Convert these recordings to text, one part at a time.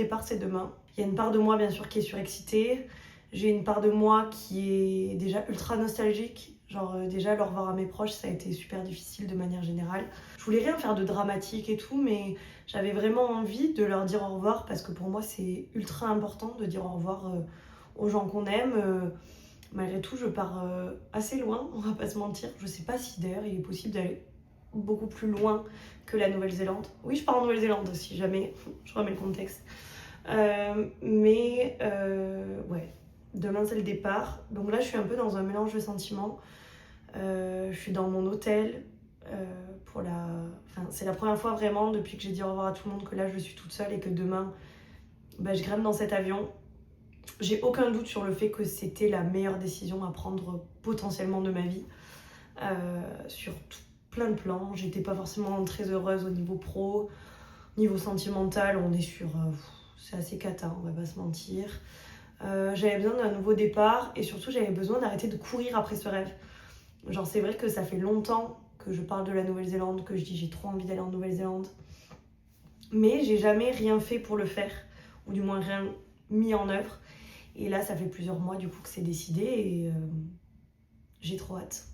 départ c'est demain. Il y a une part de moi bien sûr qui est surexcitée. J'ai une part de moi qui est déjà ultra nostalgique. Genre déjà le revoir à mes proches ça a été super difficile de manière générale. Je voulais rien faire de dramatique et tout mais j'avais vraiment envie de leur dire au revoir parce que pour moi c'est ultra important de dire au revoir aux gens qu'on aime. Malgré tout je pars assez loin, on va pas se mentir. Je sais pas si d'ailleurs il est possible d'aller beaucoup plus loin que la Nouvelle-Zélande. Oui je pars en Nouvelle-Zélande si jamais, je remets le contexte. Ouais. Demain c'est le départ, donc là je suis un peu dans un mélange de sentiments. Je suis dans mon hôtel c'est la première fois vraiment depuis que j'ai dit au revoir à tout le monde que là je suis toute seule et que demain je grimpe dans cet avion. J'ai aucun doute sur le fait que c'était la meilleure décision à prendre potentiellement de ma vie sur plein de plans. J'étais pas forcément très heureuse au niveau pro, niveau sentimental on est sur c'est assez cata, on va pas se mentir. J'avais besoin d'un nouveau départ et surtout j'avais besoin d'arrêter de courir après ce rêve. Genre c'est vrai que ça fait longtemps que je parle de la Nouvelle-Zélande, que je dis j'ai trop envie d'aller en Nouvelle-Zélande. Mais j'ai jamais rien fait pour le faire, ou du moins rien mis en œuvre. Et là ça fait plusieurs mois du coup que c'est décidé et j'ai trop hâte.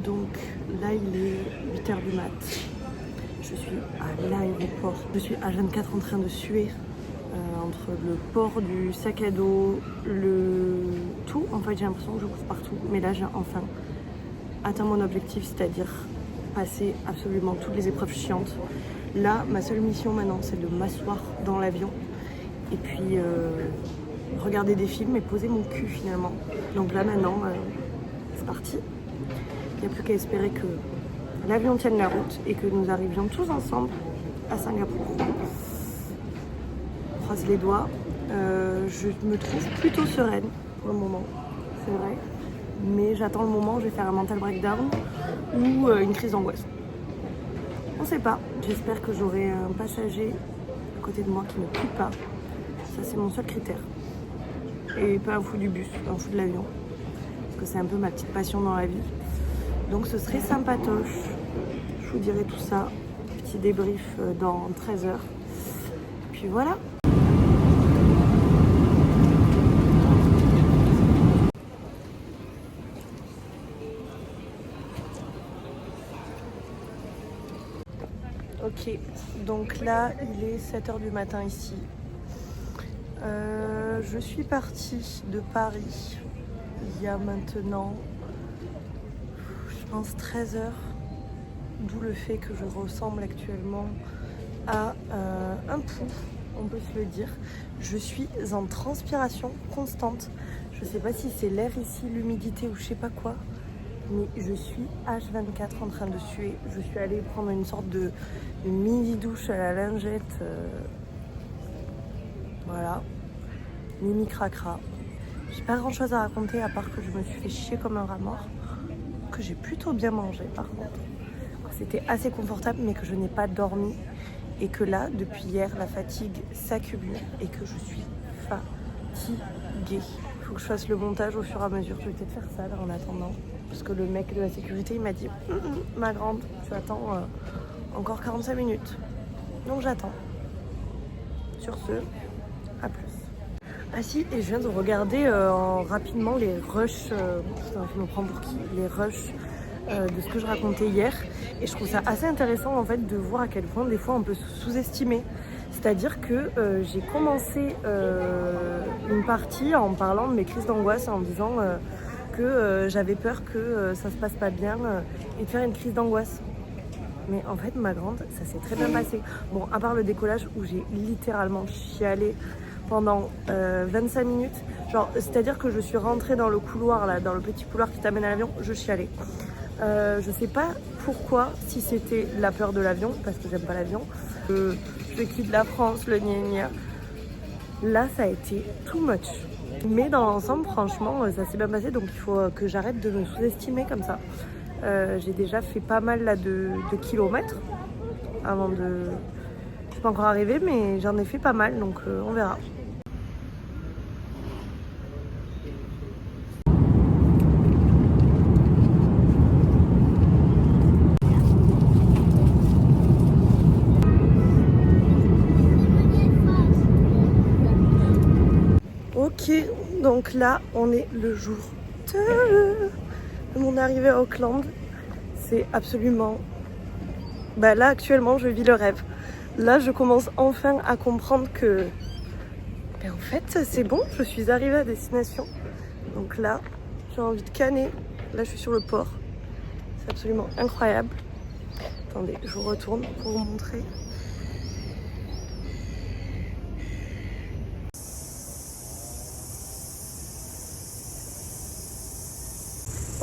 Donc là il est 8h du mat. Je suis à l'aéroport. Je suis H24 en train de suer entre le port du sac à dos, le tout. En fait j'ai l'impression que je cours partout. Mais là j'ai enfin atteint mon objectif, c'est-à-dire passer absolument toutes les épreuves chiantes. Là ma seule mission maintenant c'est de m'asseoir dans l'avion et puis regarder des films et poser mon cul finalement. Donc là maintenant c'est parti. Il n'y a plus qu'à espérer que l'avion tienne la route et que nous arrivions tous ensemble à Singapour. On croise les doigts. Je me trouve plutôt sereine pour le moment, c'est vrai. Mais j'attends le moment où je vais faire un mental breakdown ou une crise d'angoisse. On sait pas. J'espère que j'aurai un passager à côté de moi qui ne pue pas. Ça c'est mon seul critère. Et pas un fou du bus, un fou de l'avion. Parce que c'est un peu ma petite passion dans la vie. Donc ce serait sympatoche. Je vous dirai tout ça. Petit débrief dans 13 heures. Puis voilà. Ok, donc là il est 7h du matin ici. Je suis partie de Paris il y a maintenant je pense 13 heures, d'où le fait que je ressemble actuellement à un pou, on peut se le dire. Je suis en transpiration constante. Je sais pas si c'est l'air ici, l'humidité ou je sais pas quoi, mais je suis H24 en train de suer. Je suis allée prendre une sorte de mini douche à la lingette. Voilà, mini cracra. J'ai pas grand chose à raconter à part que je me suis fait chier comme un rat mort, que j'ai plutôt bien mangé par contre. C'était assez confortable mais que je n'ai pas dormi et que là depuis hier la fatigue s'accumule et que je suis fatiguée. Il faut que je fasse le montage au fur et à mesure. Je vais peut-être faire ça là en attendant parce que le mec de la sécurité il m'a dit ma grande tu attends encore 45 minutes. Donc j'attends. Sur ce, à plus. Ah si, et je viens de regarder rapidement les rushs, putain, je me prends pour qui, les rushs de ce que je racontais hier. Et je trouve ça assez intéressant en fait de voir à quel point des fois on peut se sous-estimer. C'est-à-dire que j'ai commencé une partie en parlant de mes crises d'angoisse, en disant que j'avais peur que ça se passe pas bien et de faire une crise d'angoisse. Mais en fait ma grande, ça s'est très bien passé. Bon, à part le décollage où j'ai littéralement chialé pendant 25 minutes. Genre, c'est-à-dire que je suis rentrée dans le couloir, là, dans le petit couloir qui t'amène à l'avion, je chialais. Je sais pas pourquoi, si c'était la peur de l'avion, parce que j'aime pas l'avion, je quitte la France, le gna. Là, ça a été too much. Mais dans l'ensemble, franchement, ça s'est bien passé, donc il faut que j'arrête de me sous-estimer comme ça. J'ai déjà fait pas mal là, de kilomètres avant de... Je suis pas encore arrivée, mais j'en ai fait pas mal, donc on verra. Ok, donc là on est le jour de mon arrivée à Auckland. C'est absolument... Bah là actuellement je vis le rêve. Là je commence enfin à comprendre que... Ben, en fait c'est bon, je suis arrivée à destination. Donc là j'ai envie de canner. Là je suis sur le port. C'est absolument incroyable. Attendez, je vous retourne pour vous montrer.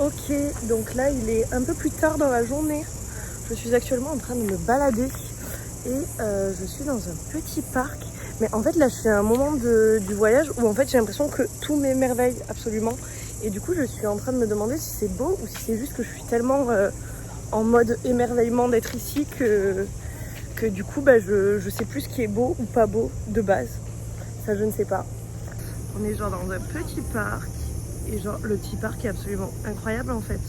Ok, donc là il est un peu plus tard dans la journée. Je suis actuellement en train de me balader et je suis dans un petit parc. Mais en fait là je fais un moment du voyage où en fait j'ai l'impression que tout m'émerveille absolument. Et du coup je suis en train de me demander si c'est beau ou si c'est juste que je suis tellement en mode émerveillement d'être ici que du coup bah, je sais plus ce qui est beau ou pas beau de base. Ça je ne sais pas. On est genre dans un petit parc. Et genre le petit parc est absolument incroyable en fait.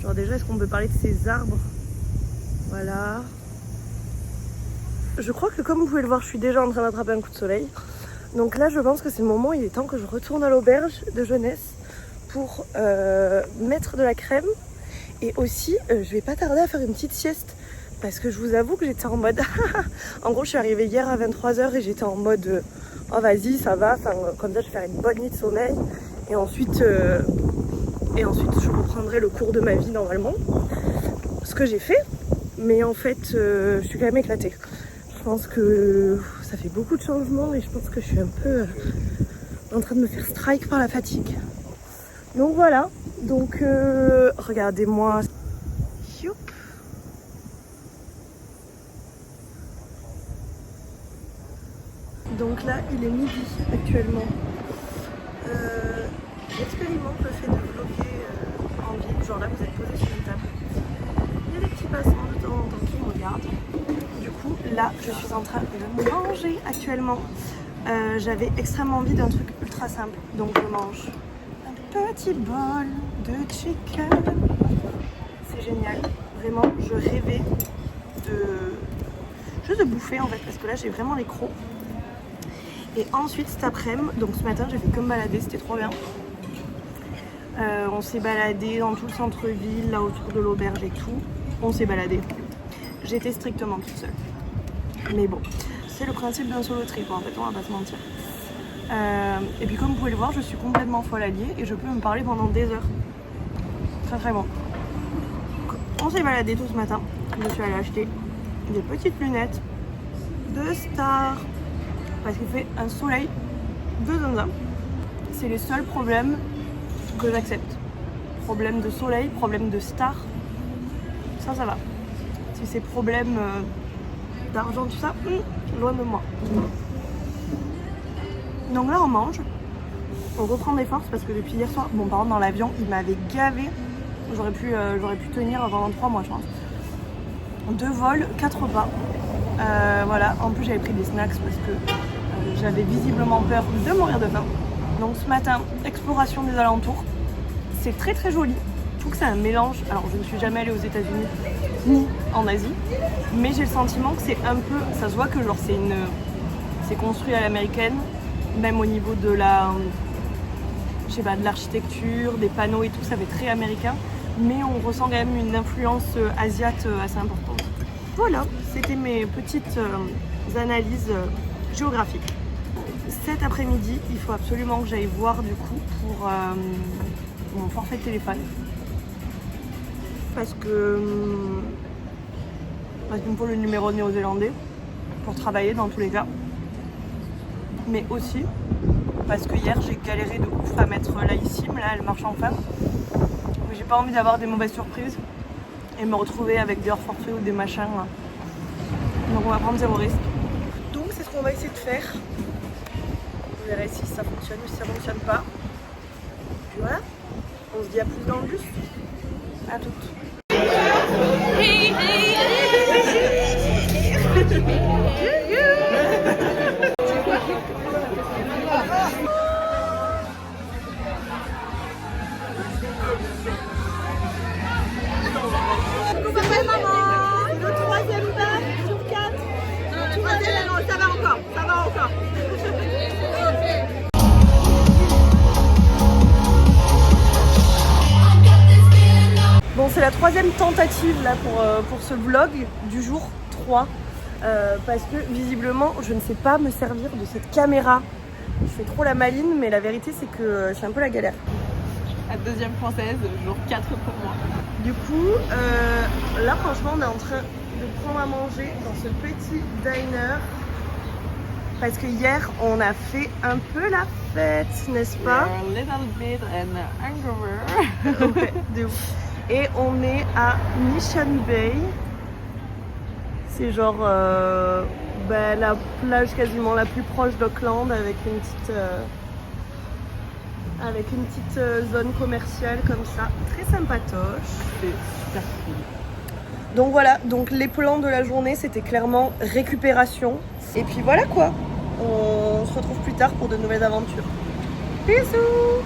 Genre déjà est-ce qu'on peut parler de ces arbres? Voilà. Je crois que comme vous pouvez le voir je suis déjà en train d'attraper un coup de soleil. Donc là je pense que c'est le moment, il est temps que je retourne à l'auberge de jeunesse pour mettre de la crème. Et aussi je vais pas tarder à faire une petite sieste. Parce que je vous avoue que j'étais en mode... En gros je suis arrivée hier à 23h et j'étais en mode... Oh vas-y ça va, enfin, comme ça je vais faire une bonne nuit de sommeil. Et ensuite je reprendrai le cours de ma vie normalement. Ce que j'ai fait. Mais en fait je suis quand même éclatée. Je pense que ça fait beaucoup de changements et je pense que je suis un peu en train de me faire strike par la fatigue. Donc voilà. Donc regardez-moi. Youp. Donc là, il est midi actuellement. J'expérimente le fait de vlogger en ville. Genre là, vous êtes posé sur une table. Il y a des petits passements de temps en temps qui me regardent. Du coup, là, je suis en train de manger actuellement. J'avais extrêmement envie d'un truc ultra simple. Donc je mange un petit bol de chicken. C'est génial. Vraiment, je rêvais juste de bouffer en fait. Parce que là, j'ai vraiment les crocs. Et ensuite cet après-midi, donc ce matin j'ai fait que me balader, c'était trop bien. On s'est baladé dans tout le centre-ville, là autour de l'auberge et tout. On s'est baladé. J'étais strictement toute seule. Mais bon, c'est le principe d'un solo trip en fait, on va pas se mentir. Et puis comme vous pouvez le voir, je suis complètement folle alliée et je peux me parler pendant des heures. Très très bon. On s'est baladé tout ce matin. Je suis allée acheter des petites lunettes de Star. Parce qu'il fait un soleil de zinzin. C'est les seuls problèmes que j'accepte. Problème de soleil, problème de star, ça va. Si c'est problème d'argent, tout ça, loin de moi. Donc là on mange, on reprend des forces parce que depuis hier soir, bon par contre dans l'avion il m'avait gavé. J'aurais pu tenir pendant 3 mois je pense. 2 vols, 4 repas. Voilà, en plus j'avais pris des snacks parce que j'avais visiblement peur de mourir de faim. Donc ce matin, exploration des alentours. C'est très très joli. Je trouve que c'est un mélange. Alors je ne suis jamais allée aux États-Unis ni en Asie, mais j'ai le sentiment que c'est un peu. Ça se voit que genre c'est construit à l'américaine, même au niveau de la, je sais pas, de l'architecture, des panneaux et tout, ça fait très américain. Mais on ressent quand même une influence asiate assez importante. Voilà, c'était mes petites analyses géographiques. Cet après-midi, il faut absolument que j'aille voir du coup pour mon forfait de téléphone. Parce qu'il me faut le numéro néo-zélandais pour travailler dans tous les cas. Mais aussi parce que hier j'ai galéré de ouf à mettre la eSIM, là elle marche enfin. Mais j'ai pas envie d'avoir des mauvaises surprises et me retrouver avec des hors forfaits ou des machins. Là. Donc on va prendre 0 risque. Donc c'est ce qu'on va essayer de faire. Vous verrez si ça fonctionne ou si ça fonctionne pas. Puis voilà, on se dit à plus dans le bus. À toutes. Ça va encore. la troisième tentative là pour ce vlog du jour 3. Parce que visiblement je ne sais pas me servir de cette caméra. Je fais trop la maline, mais la vérité c'est que c'est un peu la galère. La deuxième française, jour 4 pour moi. Du coup, là franchement on est en train de prendre à manger dans ce petit diner. Parce que hier on a fait un peu la fête, n'est-ce pas? A little bit and hangover. Ouais, de ouf. Et on est à Mission Bay. C'est genre la plage quasiment la plus proche d'Auckland avec une petite zone commerciale comme ça, très sympatoche. C'est super cool. Donc voilà, donc les plans de la journée c'était clairement récupération. Et puis voilà quoi, on se retrouve plus tard pour de nouvelles aventures. Bisous.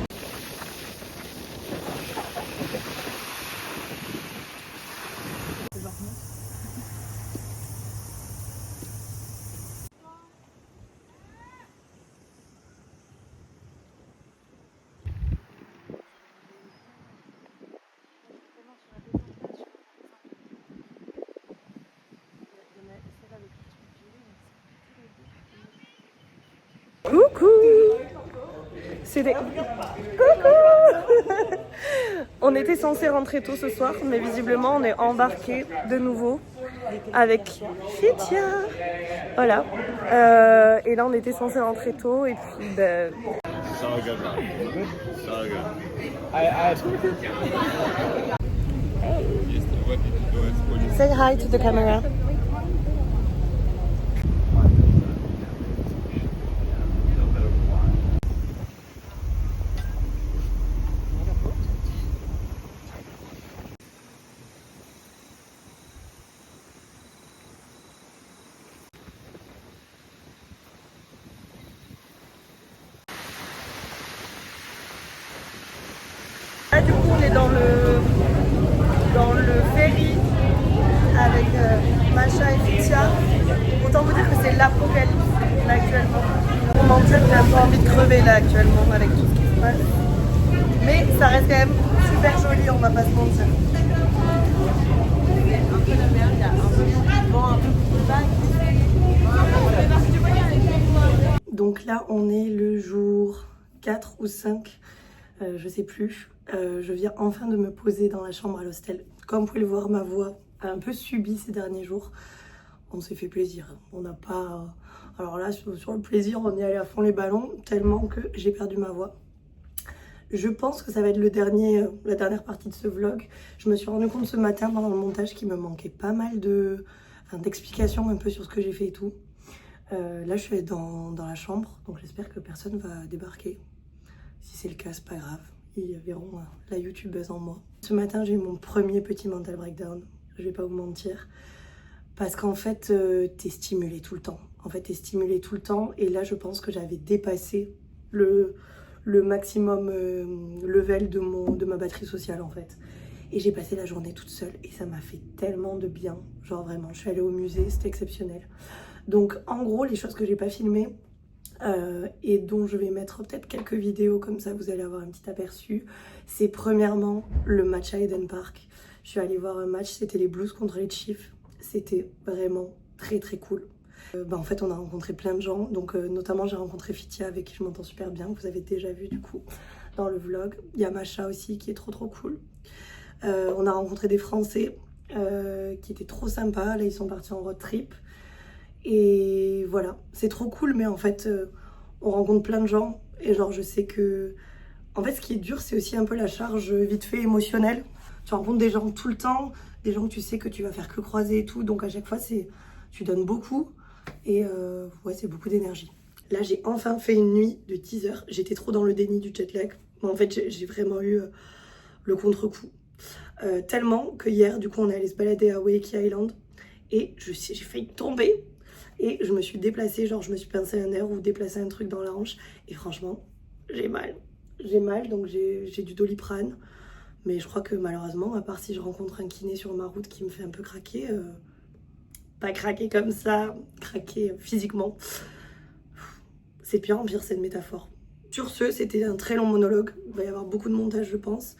Coucou. C'était... Coucou. On était censé rentrer tôt ce soir, mais visiblement on est embarqué de nouveau avec Fitia. Voilà. Et là on était censé rentrer tôt et puis So good, man. So good. Say hi to the camera. Là du coup on est dans le ferry avec Macha et Fitia. Autant vous dire que c'est l'apocalypse là actuellement. Pour mentir, j'ai un peu envie de crever là actuellement avec tout ce qui se passe. Mais ça reste quand même super joli, on va pas se mentir. Un peu de merde, il y a un peu de vent, un peu de vague. Donc là on est le jour 4 ou 5, je sais plus. Je viens enfin de me poser dans la chambre à l'hostel. Comme vous pouvez le voir, ma voix a un peu subi ces derniers jours. On s'est fait plaisir. On n'a pas... Alors là, sur le plaisir, on est allé à fond les ballons, tellement que j'ai perdu ma voix. Je pense que ça va être la dernière partie de ce vlog. Je me suis rendu compte ce matin pendant le montage qu'il me manquait pas mal d'explications un peu sur ce que j'ai fait et tout. Là, je suis dans la chambre, donc j'espère que personne va débarquer. Si c'est le cas, c'est pas grave. Ils verront la youtubeuse en moi. Ce matin, j'ai eu mon premier petit mental breakdown. Je vais pas vous mentir. Parce qu'en fait, t'es stimulé tout le temps. En fait, t'es stimulé tout le temps. Et là, je pense que j'avais dépassé le maximum level de ma batterie sociale, en fait. Et j'ai passé la journée toute seule. Et ça m'a fait tellement de bien. Genre vraiment, je suis allée au musée, c'était exceptionnel. Donc, en gros, les choses que j'ai pas filmées, et dont je vais mettre peut-être quelques vidéos, comme ça vous allez avoir un petit aperçu. C'est premièrement le match à Eden Park. Je suis allée voir un match, c'était les Blues contre les Chiefs. C'était vraiment très très cool. En fait on a rencontré plein de gens, donc notamment j'ai rencontré Fitia avec qui je m'entends super bien, que vous avez déjà vu du coup dans le vlog. Il y a Macha aussi qui est trop cool. On a rencontré des Français qui étaient trop sympas, là ils sont partis en road trip. Et voilà, c'est trop cool, mais en fait, on rencontre plein de gens. Et genre, je sais que... En fait, ce qui est dur, c'est aussi un peu la charge vite fait émotionnelle. Tu rencontres des gens tout le temps, des gens que tu sais que tu vas faire que croiser et tout. Donc à chaque fois, tu donnes beaucoup. Et ouais, c'est beaucoup d'énergie. Là, j'ai enfin fait une nuit de 10 heures. J'étais trop dans le déni du jet lag. Mais en fait, j'ai vraiment eu le contre-coup. Tellement que hier, du coup, on est allé se balader à Waikiki Island. Et j'ai failli tomber. Et je me suis déplacée, genre je me suis pincé un nerf ou déplacé un truc dans la hanche. Et franchement, j'ai mal. J'ai mal, donc j'ai du Doliprane. Mais je crois que malheureusement, à part si je rencontre un kiné sur ma route qui me fait un peu craquer, pas craquer comme ça, craquer physiquement. C'est pire en pire, c'est une métaphore. Sur ce, c'était un très long monologue. Il va y avoir beaucoup de montage, je pense.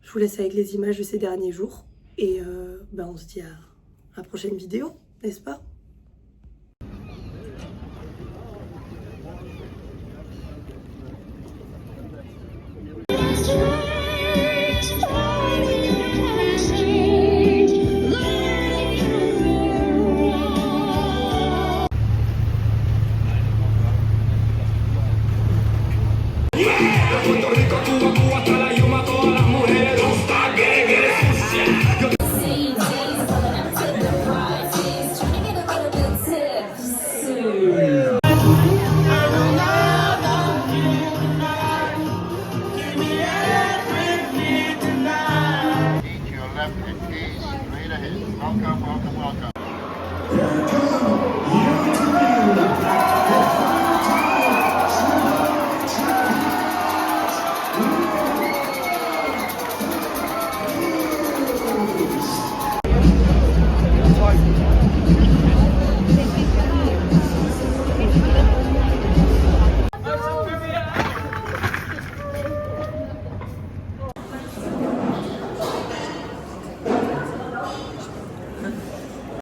Je vous laisse avec les images de ces derniers jours. Et on se dit à la prochaine vidéo, n'est-ce pas? Welcome, welcome, welcome.